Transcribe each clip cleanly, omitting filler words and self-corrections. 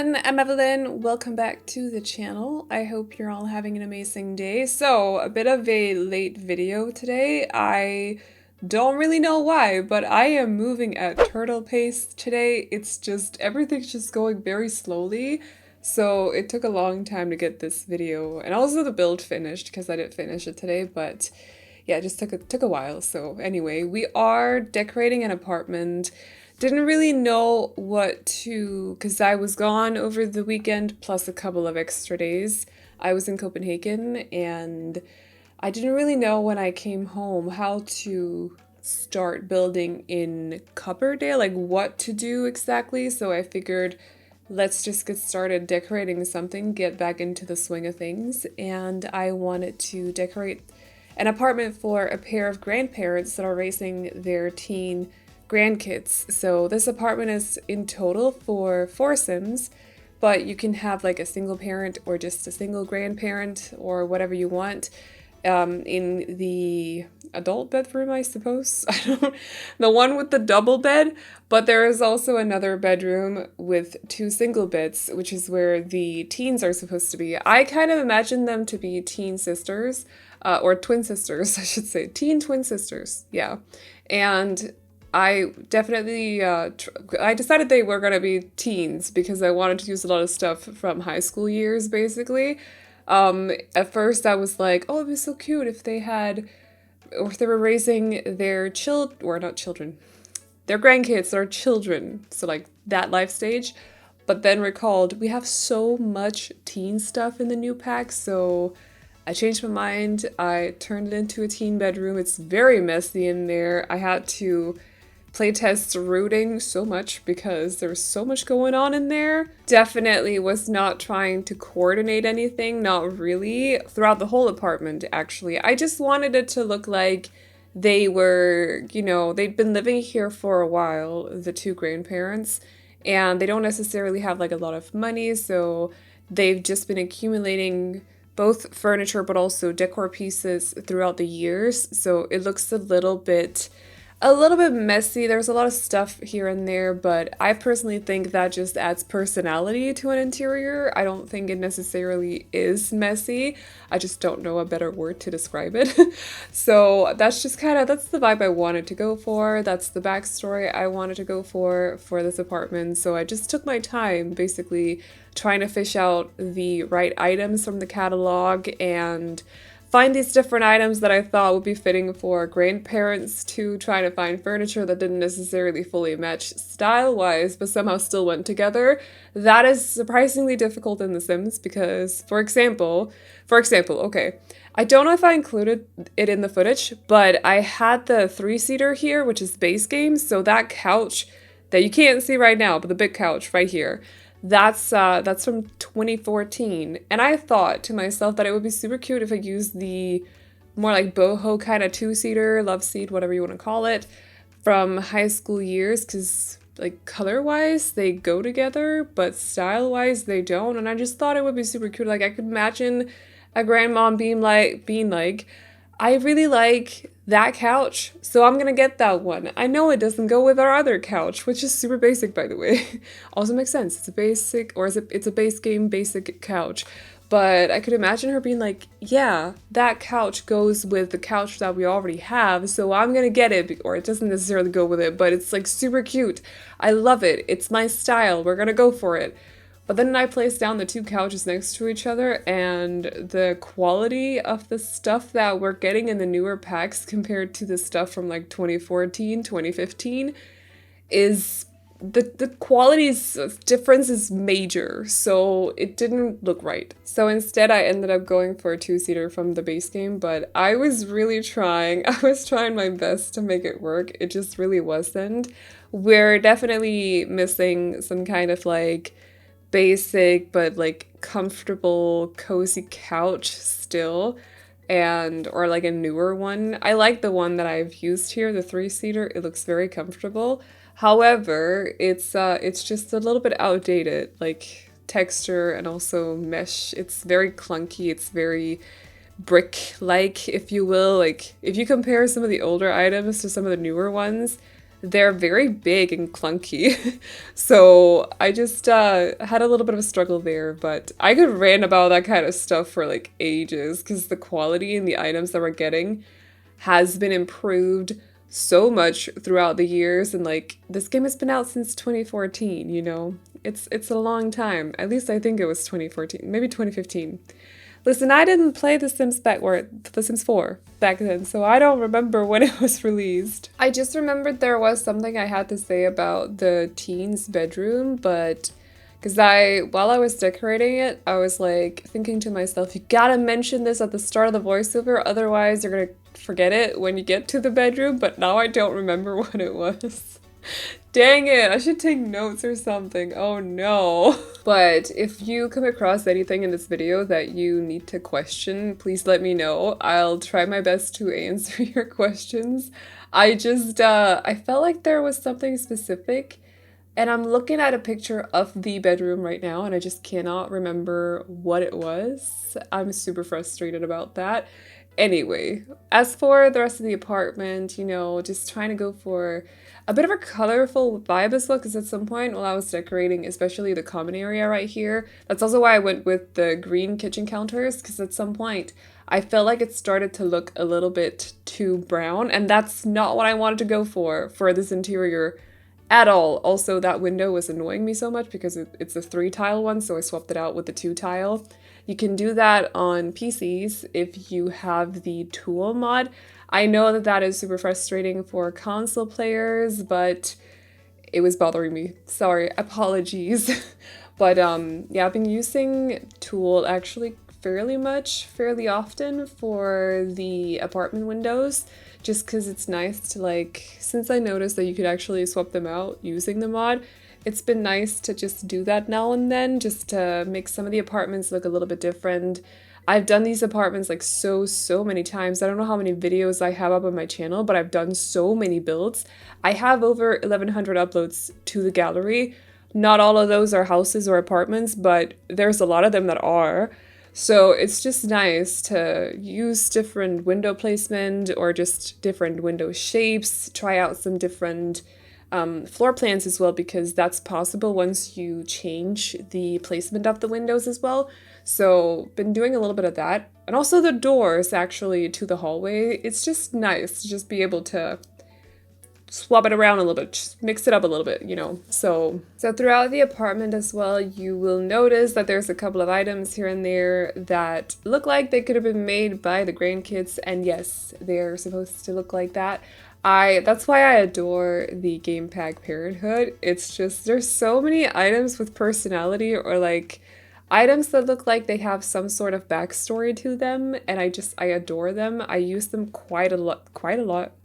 everyone, I'm Aveline. Welcome back to the channel. I hope you're all having an amazing day. So, a bit of a late video today. I don't really know why, but I am moving at turtle pace today. It's just, everything's just going very slowly. So it took a long time to get this video and also the build finished because I didn't finish it today, but yeah, it just took a while. So anyway, we are decorating an apartment. Didn't really know what to, because I was gone over the weekend plus a couple of extra days. I was in Copenhagen and I didn't really know when I came home how to start building in Copperdale, like what to do exactly. So I figured let's just get started decorating something, get back into the swing of things. And I wanted to decorate an apartment for a pair of grandparents that are raising their teen grandkids. So this apartment is in total for foursomes, but you can have like a single parent or just a single grandparent or whatever you want. In the adult bedroom, I suppose. The one with the double bed, but there is also another bedroom with two single beds, which is where the teens are supposed to be. I kind of imagine them to be teen sisters, or twin sisters, I should say. Teen twin sisters, yeah. And I definitely, I decided they were going to be teens because I wanted to use a lot of stuff from high school years, basically. At first I was like, oh, it'd be so cute if they had, or if they were raising their or not children, their grandkids or children, so like that life stage. But then recalled, we have so much teen stuff in the new pack, so I changed my mind. I turned it into a teen bedroom. It's very messy in there. I had to playtest rooting so much because there's so much going on in there. Definitely was not trying to coordinate anything, not really, throughout the whole apartment actually. I just wanted it to look like they were, you know, they'd been living here for a while, the two grandparents, and they don't necessarily have like a lot of money, so they've just been accumulating both furniture but also decor pieces throughout the years, so it looks a little bit messy. There's a lot of stuff here and there, but I personally think that just adds personality to an interior. I don't think it necessarily is messy. I just don't know a better word to describe it. So that's just that's the vibe I wanted to go for. That's the backstory I wanted to go for this apartment. So I just took my time basically trying to fish out the right items from the catalog and find these different items that I thought would be fitting for grandparents to try to find furniture that didn't necessarily fully match style-wise, but somehow still went together. That is surprisingly difficult in The Sims because, for example, okay, I don't know if I included it in the footage, but I had the three-seater here, which is base game, so that couch that you can't see right now, but the big couch right here, that's from 2014, and I thought to myself that it would be super cute if I used the more like boho kind of two-seater, love seat, whatever you want to call it, from high school years, because like color-wise they go together, but style-wise they don't, and I just thought it would be super cute. Like I could imagine a grandmom being like, I really like that couch, so I'm gonna get that one. I know it doesn't go with our other couch, which is super basic, by the way. Also makes sense. It's a basic, or it's a base game basic couch. But I could imagine her being like, yeah, that couch goes with the couch that we already have, so I'm gonna get it, or it doesn't necessarily go with it, but it's like super cute. I love it. It's my style. We're gonna go for it. But then I placed down the two couches next to each other, and the quality of the stuff that we're getting in the newer packs compared to the stuff from like 2014, 2015 is the quality's difference is major, so it didn't look right. So instead I ended up going for a two-seater from the base game, but I was really trying. I was trying my best to make it work. It just really wasn't. We're definitely missing some kind of like basic but like comfortable cozy couch still, and or like a newer one. I like the one that I've used here, the three-seater. It looks very comfortable. However, it's just a little bit outdated, like texture and also mesh. It's very clunky. It's very brick-like, if you will. Like if you compare some of the older items to some of the newer ones, they're very big and clunky. So I just had a little bit of a struggle there, but I could rant about that kind of stuff for like ages because the quality and the items that we're getting has been improved so much throughout the years, and like this game has been out since 2014, you know? It's a long time. At least I think it was 2014, maybe 2015. Listen, I didn't play The Sims 4 back then, so I don't remember when it was released. I just remembered there was something I had to say about the teen's bedroom, but because while I was decorating it, I was like thinking to myself, you gotta mention this at the start of the voiceover, otherwise you're gonna forget it when you get to the bedroom, but now I don't remember what it was. Dang it, I should take notes or something. Oh no. But if you come across anything in this video that you need to question, please let me know. I'll try my best to answer your questions. I felt like there was something specific, and I'm looking at a picture of the bedroom right now and I just cannot remember what it was. I'm super frustrated about that. Anyway, as for the rest of the apartment, you know, just trying to go for a bit of a colorful vibe as well, because at some point while I was decorating, especially the common area right here, that's also why I went with the green kitchen counters, because at some point I felt like it started to look a little bit too brown, and that's not what I wanted to go for this interior at all. Also, that window was annoying me so much because it's a 3-tile one, so I swapped it out with the 2-tile. You can do that on PCs if you have the tool mod. I know that that is super frustrating for console players, but it was bothering me. Sorry, apologies. But yeah, I've been using tool actually fairly often for the apartment windows, just because it's nice to, like, since I noticed that you could actually swap them out using the mod, it's been nice to just do that now and then, just to make some of the apartments look a little bit different. I've done these apartments like so many times. I don't know how many videos I have up on my channel, but I've done so many builds. I have over 1,100 uploads to the gallery. Not all of those are houses or apartments, but there's a lot of them that are. So it's just nice to use different window placement or just different window shapes, try out some different floor plans as well, because that's possible once you change the placement of the windows as well. So been doing a little bit of that. And also the doors actually to the hallway. It's just nice to just be able to swap it around a little bit, just mix it up a little bit, you know. So throughout the apartment as well, you will notice that there's a couple of items here and there that look like they could have been made by the grandkids, and yes, they're supposed to look like that. That's why I adore the Game Pack Parenthood. It's just, there's so many items with personality, or like items that look like they have some sort of backstory to them, and I adore them. I use them quite a lot.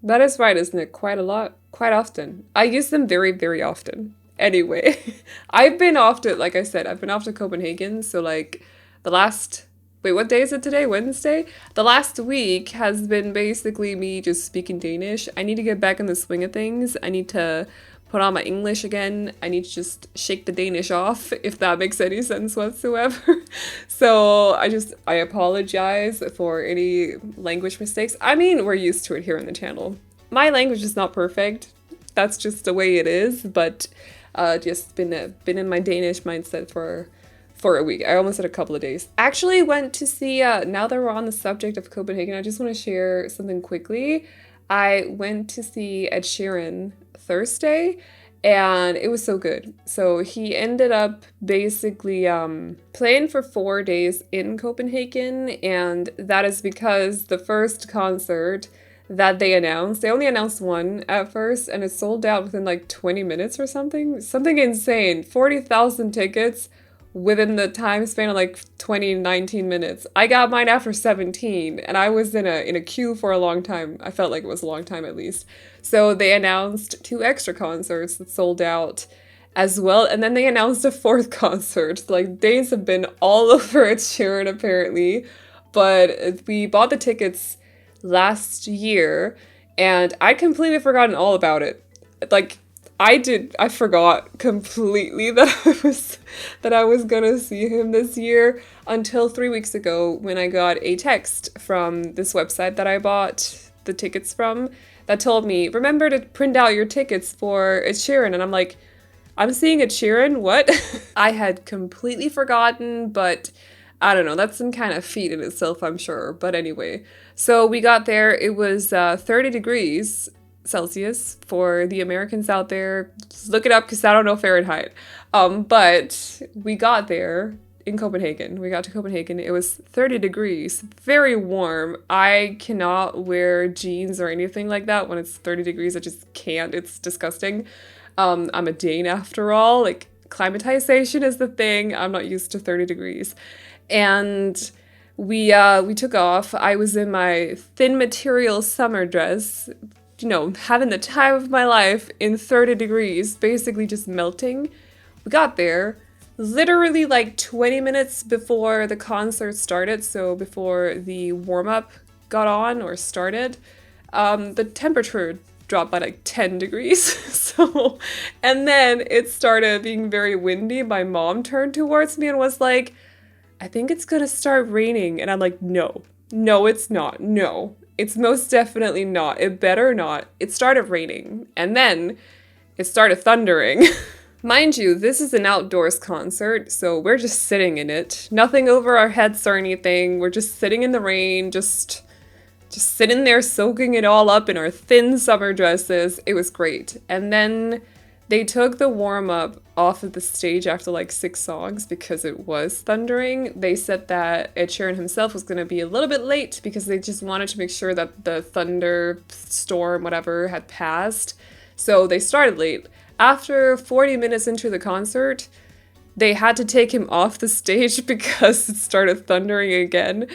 That is right, isn't it? Quite a lot, quite often. I use them very often. Anyway, I've been off to, like I said, I've been off to Copenhagen, so like the last, wait, what day is it today? Wednesday? The last week has been basically me just speaking Danish. I need to get back in the swing of things. I need to put on my English again. I need to just shake the Danish off, if that makes any sense whatsoever. So I apologize for any language mistakes. I mean, we're used to it here on the channel. My language is not perfect. That's just the way it is, but just been in my Danish mindset for a week. I almost said a couple of days. Actually went to see, now that we're on the subject of Copenhagen, I just want to share something quickly. I went to see Ed Sheeran Thursday, and it was so good. So he ended up basically playing for 4 days in Copenhagen, and that is because the first concert that they only announced one at first, and it sold out within like 20 minutes or something insane. 40,000 tickets within the time span of like 19 minutes. I got mine after 17, and I was in a queue for a long time. I felt like it was a long time at least. So they announced 2 extra concerts that sold out as well, and then they announced a 4th concert. Like, days have been all over Ed Sheeran apparently, but we bought the tickets last year, and I'd completely forgotten all about it. Like, I forgot completely that I was gonna see him this year until 3 weeks ago when I got a text from this website that I bought the tickets from that told me, remember to print out your tickets for Ed Sheeran. And I'm like, I'm seeing Ed Sheeran? What? I had completely forgotten, but I don't know. That's some kind of feat in itself, I'm sure. But anyway, so we got there. It was 30 degrees Celsius for the Americans out there. Just look it up because I don't know Fahrenheit. But we got there in Copenhagen. We got to Copenhagen. It was 30 degrees, very warm. I cannot wear jeans or anything like that when it's 30 degrees. I just can't. It's disgusting. I'm a Dane after all. Like, climatization is the thing. I'm not used to 30 degrees. And we took off. I was in my thin material summer dress, you know, having the time of my life in 30 degrees, basically just melting. We got there literally like 20 minutes before the concert started, so before the warm-up got on or started. The temperature dropped by like 10 degrees. So, and then it started being very windy. My mom turned towards me and was like, I think it's gonna start raining. And I'm like, no, it's not. No, it's most definitely not. It better not. It started raining and then it started thundering. Mind you, this is an outdoors concert, so we're just sitting in it. Nothing over our heads or anything. We're just sitting in the rain, just sitting there soaking it all up in our thin summer dresses. It was great. And then they took the warm-up off of the stage after like 6 songs because it was thundering. They said that Ed Sheeran himself was going to be a little bit late because they just wanted to make sure that the thunder storm, whatever, had passed. So they started late. After 40 minutes into the concert, they had to take him off the stage because it started thundering again.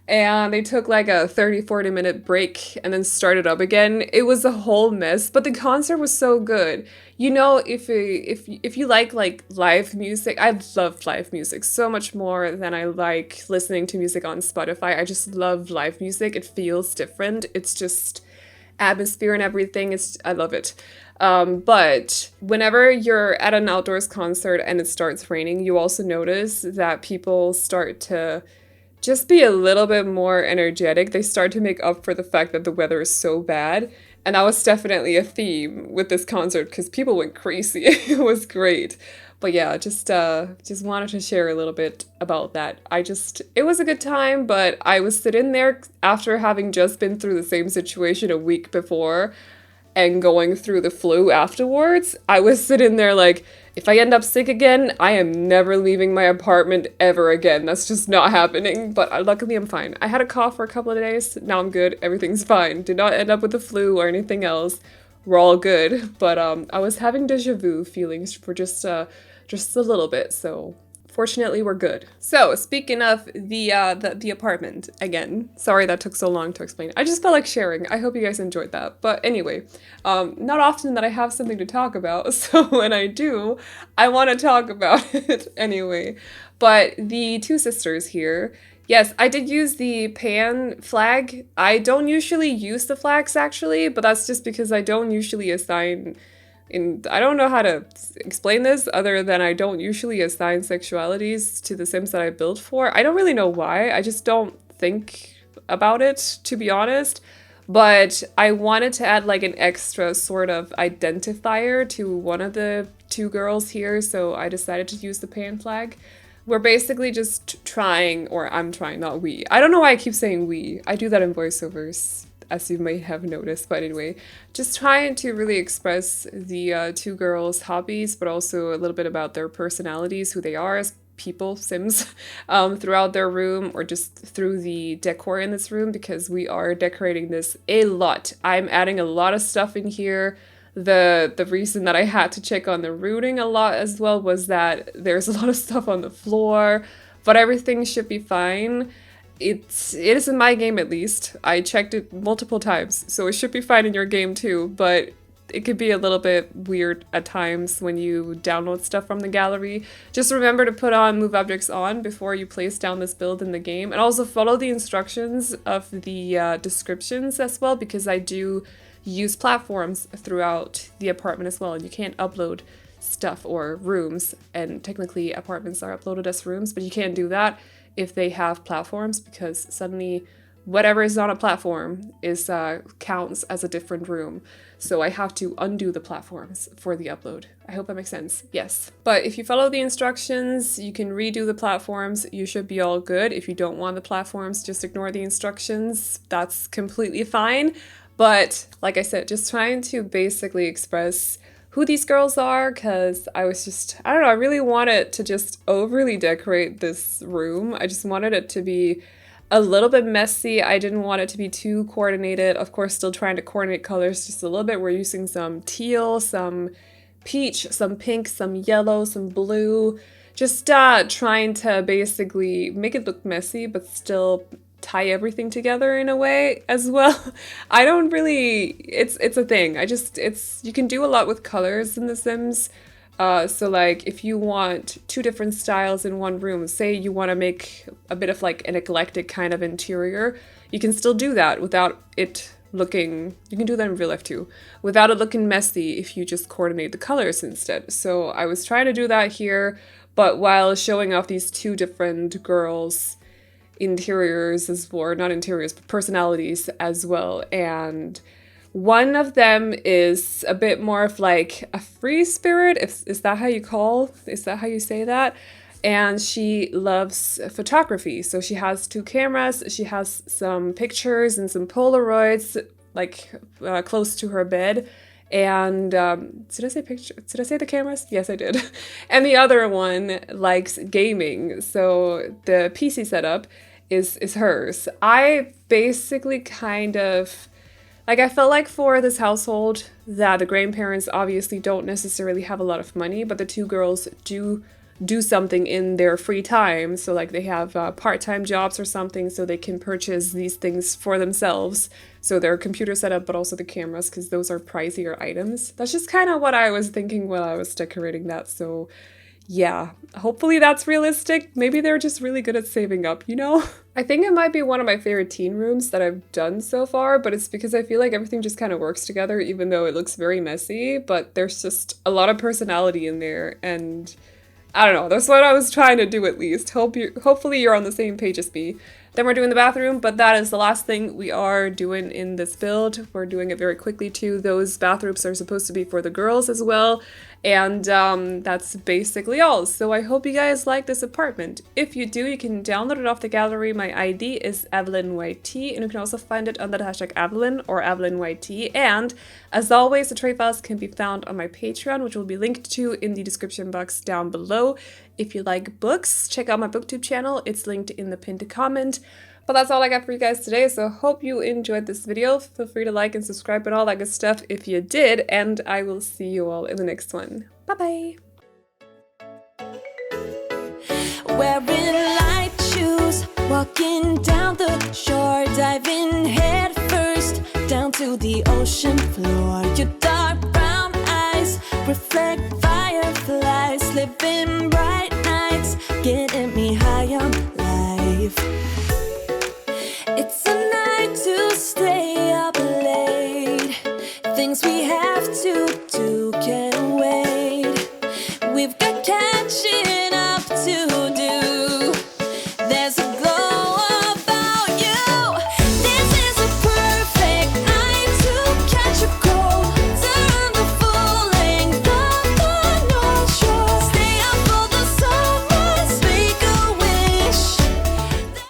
And they took like a 30-40 minute break and then started up again. It was a whole mess, but the concert was so good. You know, if you like live music, I love live music so much more than I like listening to music on Spotify. I just love live music. It feels different. It's just atmosphere and everything. I love it. But whenever you're at an outdoors concert and it starts raining, you also notice that people start to just be a little bit more energetic. They start to make up for the fact that the weather is so bad. And that was definitely a theme with this concert because people went crazy. It was great. But yeah, just wanted to share a little bit about that. It was a good time, but I was sitting there after having just been through the same situation a week before and going through the flu afterwards. I was sitting there like, if I end up sick again, I am never leaving my apartment ever again. That's just not happening, but luckily I'm fine. I had a cough for a couple of days, now I'm good, everything's fine. Did not end up with the flu or anything else. We're all good, but I was having déjà vu feelings for just a little bit, so fortunately we're good. So speaking of the apartment again, sorry that took so long to explain. I just felt like sharing. I hope you guys enjoyed that. But anyway, not often that I have something to talk about, so when I do, I want to talk about it anyway. But the two sisters here, yes, I did use the pan flag. I don't usually use the flags actually, but that's just because I don't usually assign, and I don't know how to explain this other than I don't usually assign sexualities to the Sims that I build for. I don't really know why. I just don't think about it, to be honest. But I wanted to add like an extra sort of identifier to one of the two girls here, so I decided to use the pan flag. We're basically just trying, or I'm trying, not we. I don't know why I keep saying we. I do that in voiceovers, as you may have noticed, but anyway, just trying to really express the two girls' hobbies, but also a little bit about their personalities, who they are as people, Sims, throughout their room, or just through the decor in this room, because we are decorating this a lot. I'm adding a lot of stuff in here. The reason that I had to check on the routing a lot as well was that there's a lot of stuff on the floor, but everything should be fine. It is in my game at least. I checked it multiple times, so it should be fine in your game too, but it could be a little bit weird at times when you download stuff from the gallery. Just remember to put on move objects on before you place down this build in the game, and also follow the instructions of the descriptions as well, because I do use platforms throughout the apartment as well, and you can't upload stuff or rooms, and technically apartments are uploaded as rooms, but you can't do that if they have platforms, because suddenly whatever is on a platform is counts as a different room. So I have to undo the platforms for the upload. I hope that makes sense. Yes. But if you follow the instructions, you can redo the platforms. You should be all good. If you don't want the platforms, just ignore the instructions. That's completely fine. But like I said, just trying to basically express who these girls are, because I don't know, I really wanted to just overly decorate this room. I just wanted it to be a little bit messy. I didn't want it to be too coordinated. Of course, still trying to coordinate colors just a little bit. We're using some teal, some peach, some pink, some yellow, some blue. Just trying to basically make it look messy, but still tie everything together in a way as well. I don't really, it's a thing. You can do a lot with colors in The Sims. So like if you want two different styles in one room, say you want to make a bit of like an eclectic kind of interior, you can still do that without it looking, you can do that in real life too, without it looking messy if you just coordinate the colors instead. So I was trying to do that here, but while showing off these two different girls' interiors not interiors, but personalities as well. And one of them is a bit more of like a free spirit. Is that how you say that? And she loves photography. So she has two cameras. She has some pictures and some Polaroids like close to her bed. And did I say picture? Did I say the cameras? Yes, I did. And the other one likes gaming. So the PC setup is hers. I basically kind of like, I felt like for this household that the grandparents obviously don't necessarily have a lot of money, but the two girls do something in their free time. So like they have part-time jobs or something, so they can purchase these things for themselves. So their computer setup, but also the cameras, because those are pricier items. That's just kind of what I was thinking while I was decorating that. So yeah, hopefully that's realistic. Maybe they're just really good at saving up, you know? I think it might be one of my favorite teen rooms that I've done so far, but it's because I feel like everything just kind of works together, even though it looks very messy, but there's just a lot of personality in there, and I don't know, that's what I was trying to do at least. Hopefully you're on the same page as me. Then we're doing the bathroom, but that is the last thing we are doing in this build. We're doing it very quickly too. Those bathrooms are supposed to be for the girls as well. And that's basically all. So I hope you guys like this apartment. If you do, you can download it off the gallery. My ID is AvelineYT, and you can also find it under the hashtag Aveline or AvelineYT. And as always, the trade files can be found on my Patreon, which will be linked to in the description box down below. If you like books, check out my booktube channel. It's linked in the pinned comment. But that's all I got for you guys today, so hope you enjoyed this video. Feel free to like and subscribe and all that good stuff if you did, and I will see you all in the next one. Bye-bye! Wearing light shoes, walking down the shore, diving head first down to the ocean floor. Your dark brown eyes reflect fireflies, living bright nights, getting me high on life. It's a night to stay up late, things we have